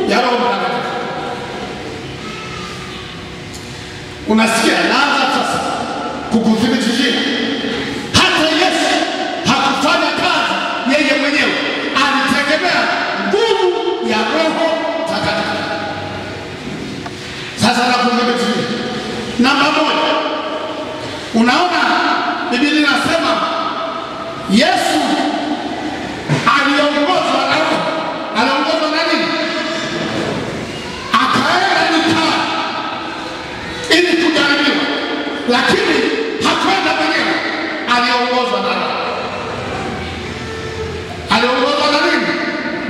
ya Roho Mtakatifu. Unasikia, naanza sasa kukuthibitishia. Hata Yesu hakufanya kazi yeye mwenyewe, alitegemea nguvu ya Roho Mtakatifu. Sasa nakuthibitishia. Namba moja, unaona Biblia inasema Yesu aliongozwa na Roho. Aliongozwa na nini? Akaenda nyikani ili kujaribiwa, lakini hakwenda mwenyewe, aliongozwa na Roho. Aliongozwa na nini?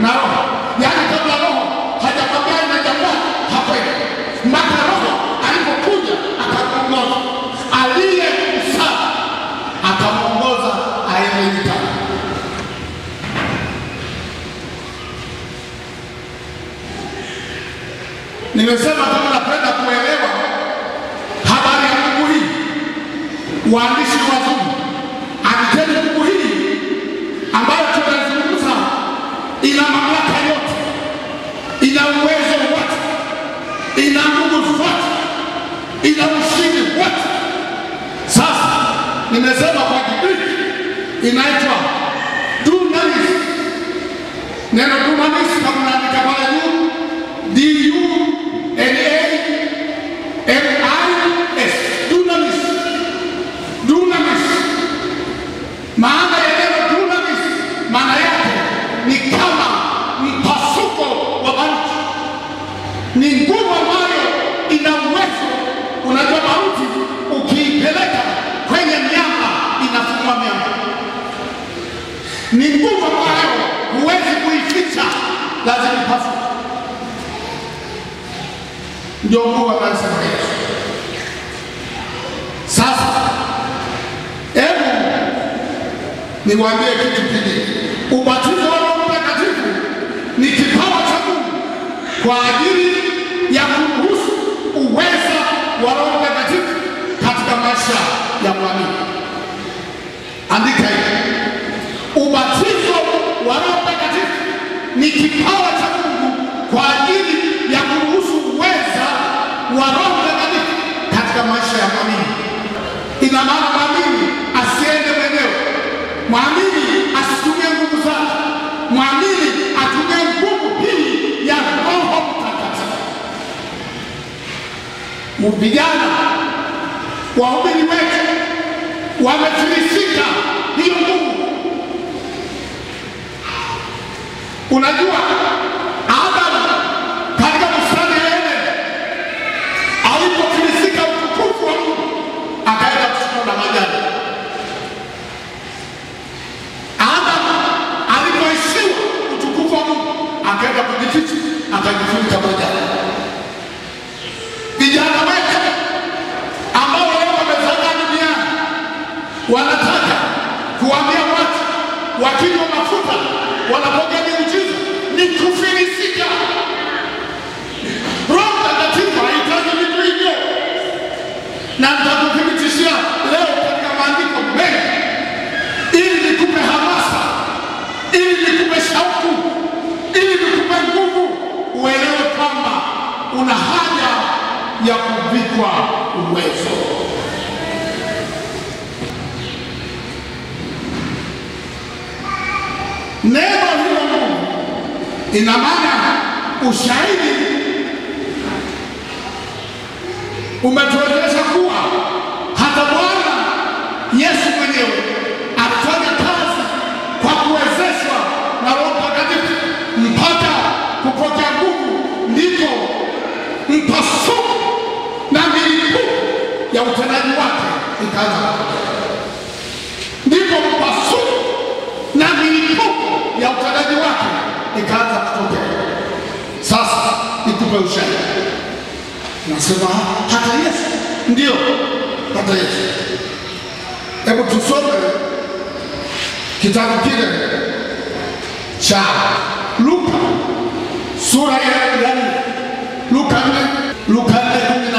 Na Roho. Yaani kabla Roho hajakwambia ina jambo, hakwenda. Mpaka Roho alipokuja akamuongoza. Aliye msaada akamuongoza aende nyikani. Nimesema kama napenda kuelewa habari ya Mungu hii, waandishi wazuri, andikeni Mungu hii ambayo tunazungumza, ina mamlaka yote, ina uwezo wote, ina nguvu zote, ina ushindi wote. Sasa nimesema kwa Kigiriki inaitwa dunamis. Neno dunamis kama unaandika pale juu, D-U-N-A-M-I-S, dunamis. Dunamis. Maana ya neno dunamis, maana yake ni kama mpasuko wa mauti. Ni nguvu ambayo ina uwezo. Unajua mauti ukiipeleka kwenye miamba inafungua miamba. Ni nguvu ambayo huwezi kuificha, lazima ipasuke. Ndio nguvu anasema Yesu. Sasa hebu niwaambie kitu kingine. Ubatizo wa Roho Mtakatifu ni kipawa cha Mungu kwa ajili ya kuruhusu uweza wa Roho Mtakatifu katika maisha ya mwamini. Andika hivi. Ubatizo wa Roho Mtakatifu ni kipawa cha Mungu kwa ajili ya kuruhusu uweza wa Roho Mtakatifu katika maisha ya mwamini. Ina maana mwamini asiende mwenyewe. Mwamini asitumie nguvu zake. Mwamini atumie nguvu hii ya Roho Mtakatifu. Vijana waumini wetu wamefilisika hiyo nguvu. Unajua Adam katika bustani ya Eden alipofilisika utukufu wa Mungu, akaenda kuchukua majani. Adam alipoishiwa utukufu wa Mungu, akaenda kujificha, akajifunika majani. Vijana wetu ambao leo wamezagaa duniani wanataka kuambia watu wakinywa mafuta wanapokea miujiza, ni kufilisika. Roho Mtakatifu haitaji vitu hivyo, na nitakuthibitishia leo katika maandiko mengi, ili nikupe hamasa, ili nikupe shauku, ili nikupe nguvu, uelewe kwamba una haja ya kuvikwa uwezo. Neno hilo Mungu ina maana ushahidi umetueleza kuwa hata Bwana Yesu mwenyewe alifanya kazi kwa kuwezeshwa na Roho Mtakatifu mpaka kupokea nguvu, ndipo mpasuko na milipuko ya utendaji wake ikaanza. Ndipo mpasuko na milipuko ya utendaji wake ikaanza kutokea. Sasa nikupe ushahidi. Nasema hata Yesu, ndio hata Yesu. Hebu tusome kitabu kile cha Luka sura ya 4, Luka 4:14.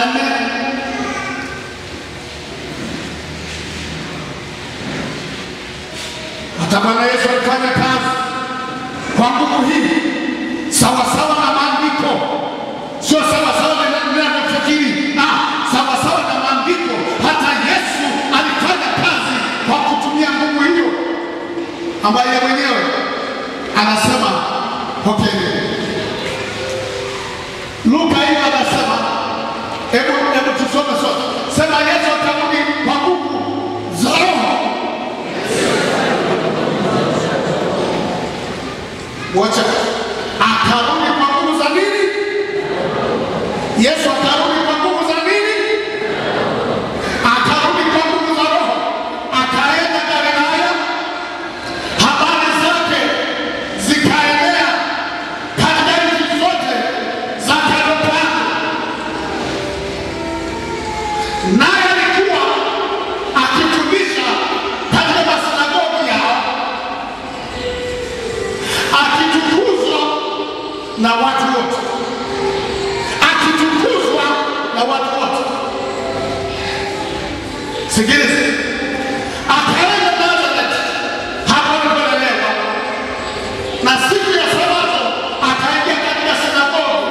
Hata Bwana Yesu alifanya kazi kwa nguvu hii sawa sawa na maandiko ambaye mwenyewe anasema pokeeni. Luka hiyo anasema, hebu tusome sote. Sema Yesu atarudi kwa nguvu za Roho. Wacha akarudi kwa nguvu za nini? Yesu akarudi kwa nguvu za nini? Akarudi kwa nguvu za Roho. Akaenda Galilaya, habari zake zikaenea katika nchi zote za kando kando. Naye alikuwa akifundisha katika masinagogi yao, akitukuzwa na watu wote, akitukuzwa na watu wote. Sikiliza, akaenda Nazareti, hapo alipolelewa, na siku ya Sabato akaingia katika sinagogi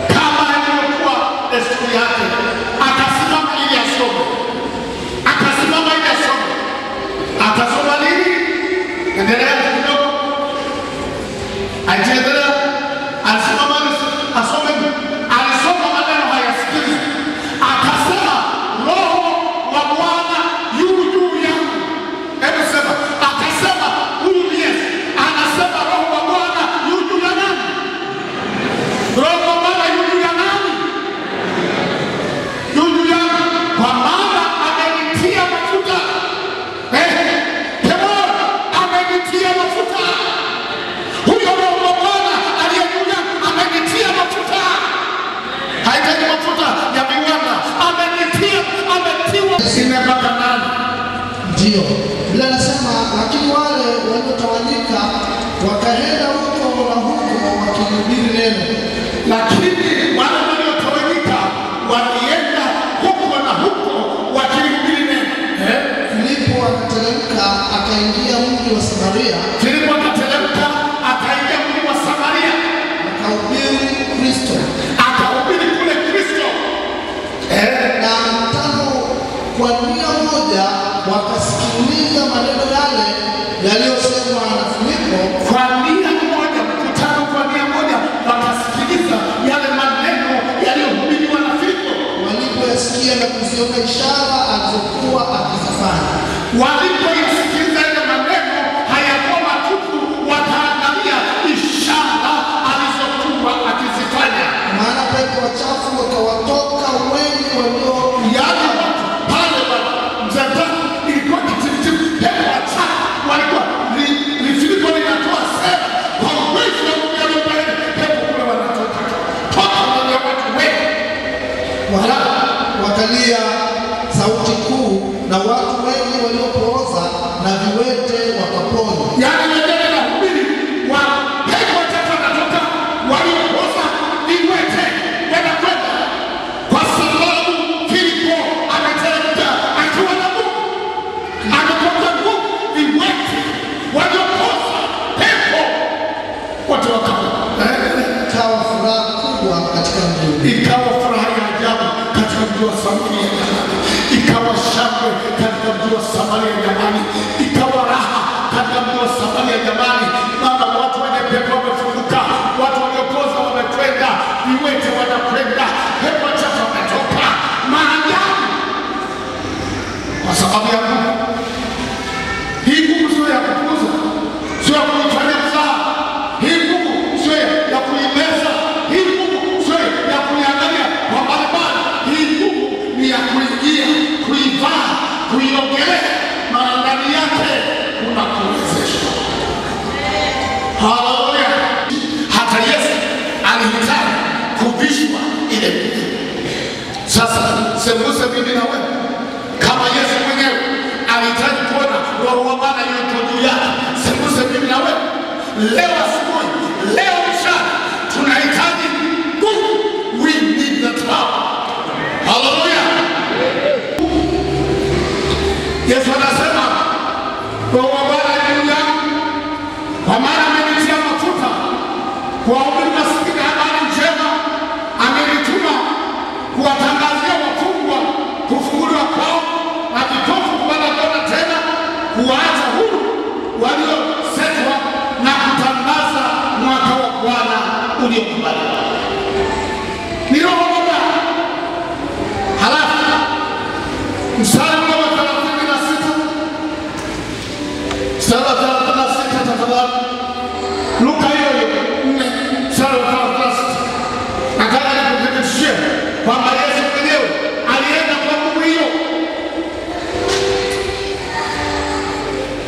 kama ilivyokuwa desturi yake, akasimama ili asome. Akasimama ili asome. Akasoma nini? Endelea kidogo. Aendelea. Alisimama asome. Alisoma maneno haya, sikiliza. Akasema, Roho wa Bwana yu juu yangu. Hebu sema, akasema huyu ni Yesu. Anasema Roho wa Bwana yu juu ya nani? Roho wa Bwana yu juu ya nani? Yu juu yangu, kwa maana amenitia mafuta. Kemona, amenitia mafuta. Huyo Roho wa Bwana aliye juu yangu amenitia mafuta. Haitaji mafuta ya viwanda. Amenitia, ametiwa. Sinepaka nani? Ndio. Bila nasema, lakini wale waliotawanyika wakaenda huko na huko wakihubiri neno. Lakini wale waliotawanyika walienda huko na huko wakihubiri neno. Filipo akateremka akaingia mji wa Samaria. Filipo akateremka akaingia mji wa Samaria, Akahubiri Kristo. akahubiri kule Kristo. Na mkutano kwa nia moja wakasikiliza maneno yale yaliyosemwa na Filipo. Kwa nia moja, mkutano kwa nia moja wakasikiliza yale maneno yaliyohubiriwa na Filipo. Walipoyasikia na kuziona ishara alizokuwa akizifanya. Walipoyasikiliza yale maneno hayakuwa matupu, wakaangalia ishara alizokuwa akizifanya. Maana pepo wachafu wakawatoka wengi walio Yaani watu pale mzatani ilikuwa kititimu, pepo wachafu walikuwa ni Filipo linatoa sera kwa uwezo wa Mungu aliyopeleka pepo kule, wanatoka toka ndani ya watu wengi. wakalia sauti kuu, na watu wengi waliopooza na viwete wakaponywa. Yaani wengine na hubiri wa pepo wachafu wanatoka, waliopoza viwete wanakwenda, kwa sababu Filipo ameteremka akiwa na Mungu. Amepokea nguvu, viwete waliopoza pepo wote wakaona. Ikawa furaha kubwa katika mji ule. Ikawa furaha ya ajabu katika mji wa Samaria jamani. Ikawa shangwe katika mji wa Samaria jamani. Ikawa raha katika mji wa Samaria jamani. Maana watu wenye pepo wamefunguka, watu waliopoza wamekwenda, viwete wanakwenda, pepo wachafu wametoka. Maajabu kwa sababu ya nguvu. Hii nguvu sio ya kupuuza, sio ya kuifanya mzaha. Hii nguvu sio ya kuimeza. Hii nguvu sio ya kuiangalia kwa barabara. Hii nguvu ni ya kuingia, kuivaa, kuiongelea, maana ndani yake kuna kuwezeshwa. Haleluya! Hata Yesu alihitaji kuvishwa ile nguvu. Sasa sembuse mimi na wewe, kama Yesu mwenyewe alihitaji kuona Roho wa Bwana yuko juu yake, sembuse mimi na wewe leo asubuhi, leo mchana tunahitaji nguvu. We need the power. Haleluya! Yesu anasema Roho wa Bwana juu yangu, kwa maana amenitia mafuta kuwahubiri maskini habari njema, amenituma kuwatangazia wafungwa kufunguliwa kwao, na vipofu kupata kuona tena, kuwaacha huru walio uliokubaliwa. Ni Roho wa Baba. Halafu mstari wa 36, mstari wa 36 tafadhali. Luka hiyo 4 mstari wa 36. Nataka nikuthibitishie kwamba Yesu mwenyewe alienda kwa nguvu hiyo.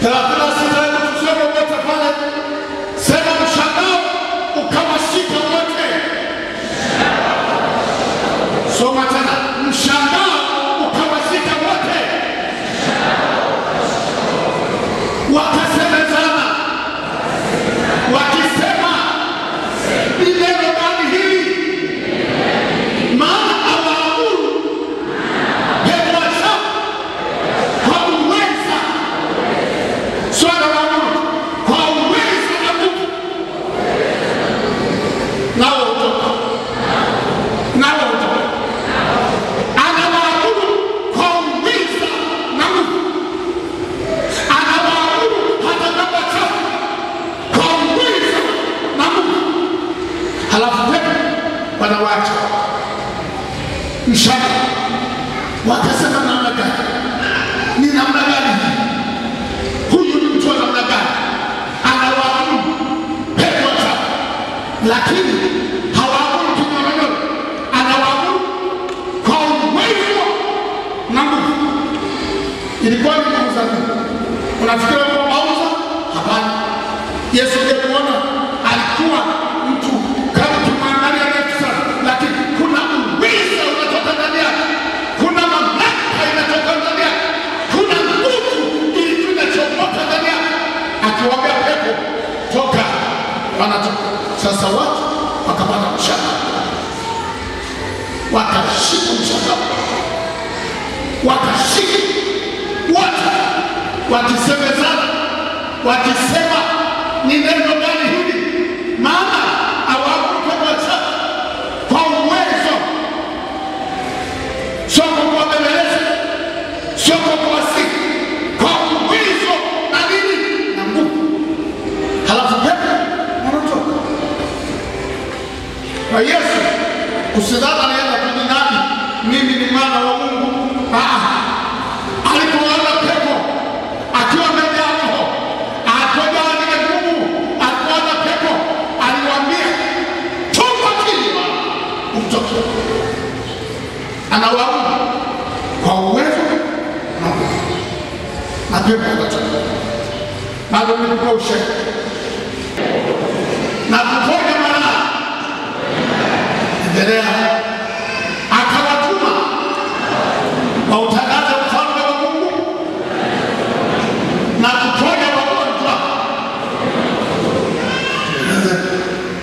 36 hebu tusome wote pale. Sema mshangao ukawashika wote. Soma tena. Mshangao ukawashika wote. Wakasemezana wakisema, ni neno gani hili? Maana awaamuru pepo wachafu kwa uweza. Swala waamuru kwa uweza na nguvu. Nao utoka. Anawaamuru kwa uweza na nguvu. Anawaamuru hata pepo wachafu kwa uweza na nguvu. Halafu pepo wanawacha. Mshaka wakasema, namna gani? Ni namna gani? Huyu ni mtu wa namna gani? Anawaamuru pepo wachafu, lakini hawaamuru kinyonyo. Anawaamuru kwa uwezo na nguvu. Ilikuwa ni nguvu za Mungu. Unafikiri kwa mauza? Hapana. Yesu aliyemuona alikuwa mtu kama kimwangalia refu sana, lakini kuna uwezo unatoka ndani yake. Kuna mamlaka inatoka ndani yake. Kuna nguvu ilikuwa inachomoka ndani yake. Akiwaambia pepo toka, wanatoka. Sasa watu wakapata mshaka. Wakashika mshaka. Wakashika wote wakisemezana, wakisema, ni neno gani hili? Maana awaamuru pepo wachafu kwa uwezo. Sio kwa kuwabembeleza, sio kwa kuwasihi, kwa uwezo na nini? Na nguvu. Halafu pepo wanatoka. Kwa Yesu usidhani anaenda kujinadi, mimi ni mwana wa Mungu. Alipoona pepo akiwa amejaa Roho, akojaa ile nguvu, alipoona pepo aliwaambia, toka kinywa umtoke. Anawaamuru kwa uwezo na nguvu. Na pepo wanatoka. Bado nilikuwa ushahidi. Na kuponya maradhi. Endelea. Akawatuma wautangaze ufalme wa Mungu na kuponya wagonjwa.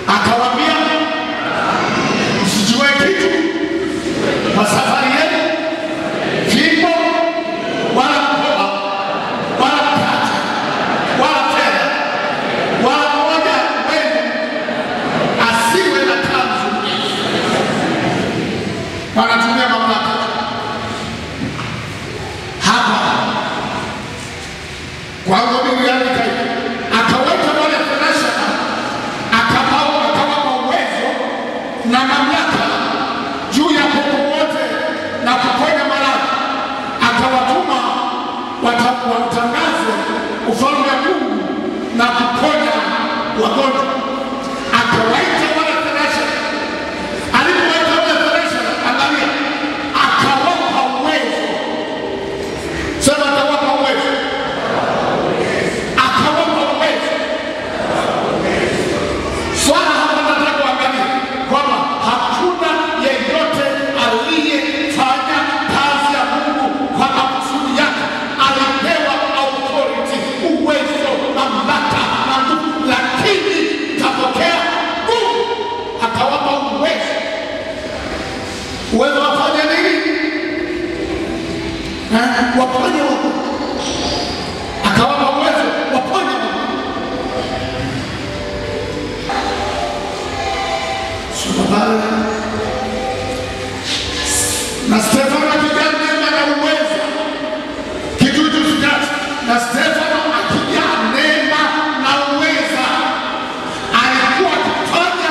Akawaambia, msichukue kitu kwa safari yenu, fimbo wala mkoba wala mkate wala fedha, wala mmoja wenu asiwe na kanzu. Wanatumia mamlaka hapa kwa Mungu yake. Akawaita wale thenashara, akawapa uwezo na mamlaka juu ya pepo wote na kuponya maradhi. Akawatuma watangaze ufalme wa Mungu na kuponya wagonjwa. Akawaita wale thenashara. Alipowaita wale thenashara, angalia, akawapa uwezo. Sema akawapa uwezo. Akawapa uwezo. Swala hapa nataka kuangalia kwamba hakuna yeyote aliyefanya kazi ya Mungu kwa makusudi yake. Alipewa authority, uwezo, mamlaka na nguvu, lakini kapokea nguvu. Akawapa uwezo. Uwezo wafanya nini? Waponye wagonjwa. Akawapa uwezo waponye wagonjwa. Na Stefano akijaa neema na uwezo, kitu hicho sikati. Na Stefano akijaa neema na uwezo, alikuwa akifanya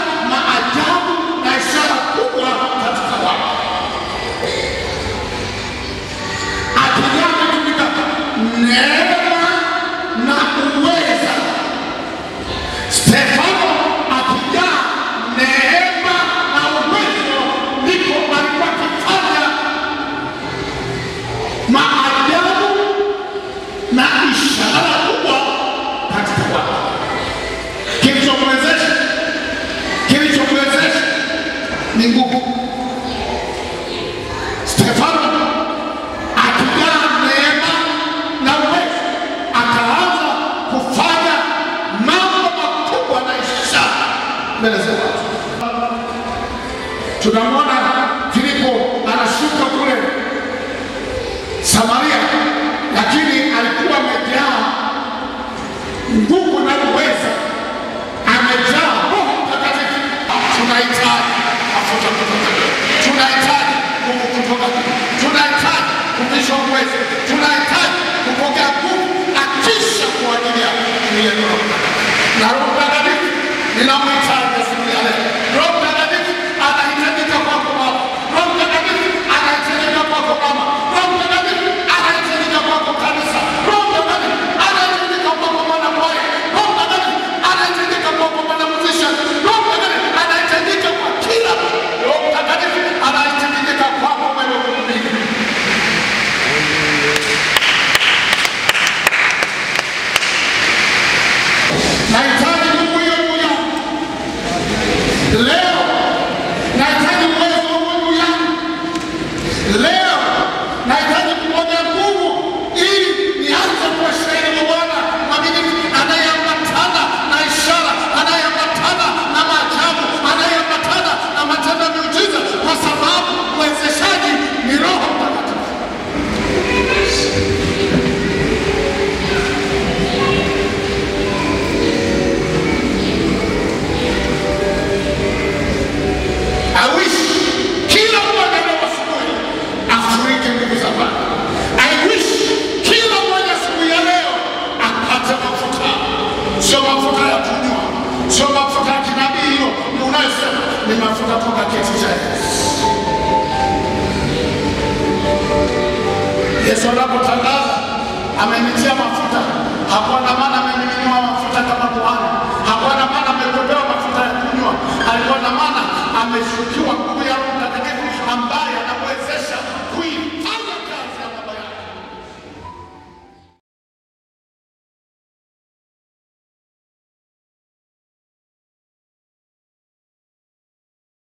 ni nguvu. Stefano akijaa neema na uwezo akaanza kufanya mambo makubwa na ishara mbele za watu. Tunamwona Filipo anashuka kule Samaria, lakini alikuwa amejaa nguvu na uwezo, amejaa Roho Mtakatifu. Tunahitaji mafuta kutoka, tunahitaji nguvu kutoka, tunahitaji kuvisha uwezo, tunahitaji kupokea nguvu na kisha kwa ajili ya Roho Mtakatifu. Na Roho Mtakatifu ninamhitaji siku ya leo. Roho Mtakatifu anahitajika kwako baba. Roho Mtakatifu anahitajika kwako mama. Roho Mtakatifu anahitajika kwako kanisa. Roho Mtakatifu anahitajika kwako mwana kwaya. Roho Mtakatifu anahitajika kwako mwana muzisha. Roho Mtakatifu anahitajika kwa kila mtu. Roho Mtakatifu anahitajika kwako wewe mhubiri. Nahitaji nguvu hiyo juu yangu leo. Nahitaji uwezo huo juu yangu leo. Nahitaji kupokea nguvu ili nianze kuwa shahidi wa Bwana mwaminifu, anayeambatana na ishara, anayeambatana na maajabu, anayeambatana na matendo ya miujiza, kwa sababu uwezeshaji ni Roho Mtakatifu. I wish kila mmoja leo asubuhi afurike nguvu za Bwana. I wish kila mmoja asubuhi ya leo apate mafuta. Sio mafuta ya kunywa, sio mafuta ya kinabii, hiyo ni unayosema ni mafuta toka kiti cha Yesu. Yesu anapotangaza amenitia mafuta, hakuwa na maana amemiminiwa mafuta kama kuhani, hakuwa na maana amepewa mafuta ya kunywa, alikuwa na maana ameshukiwa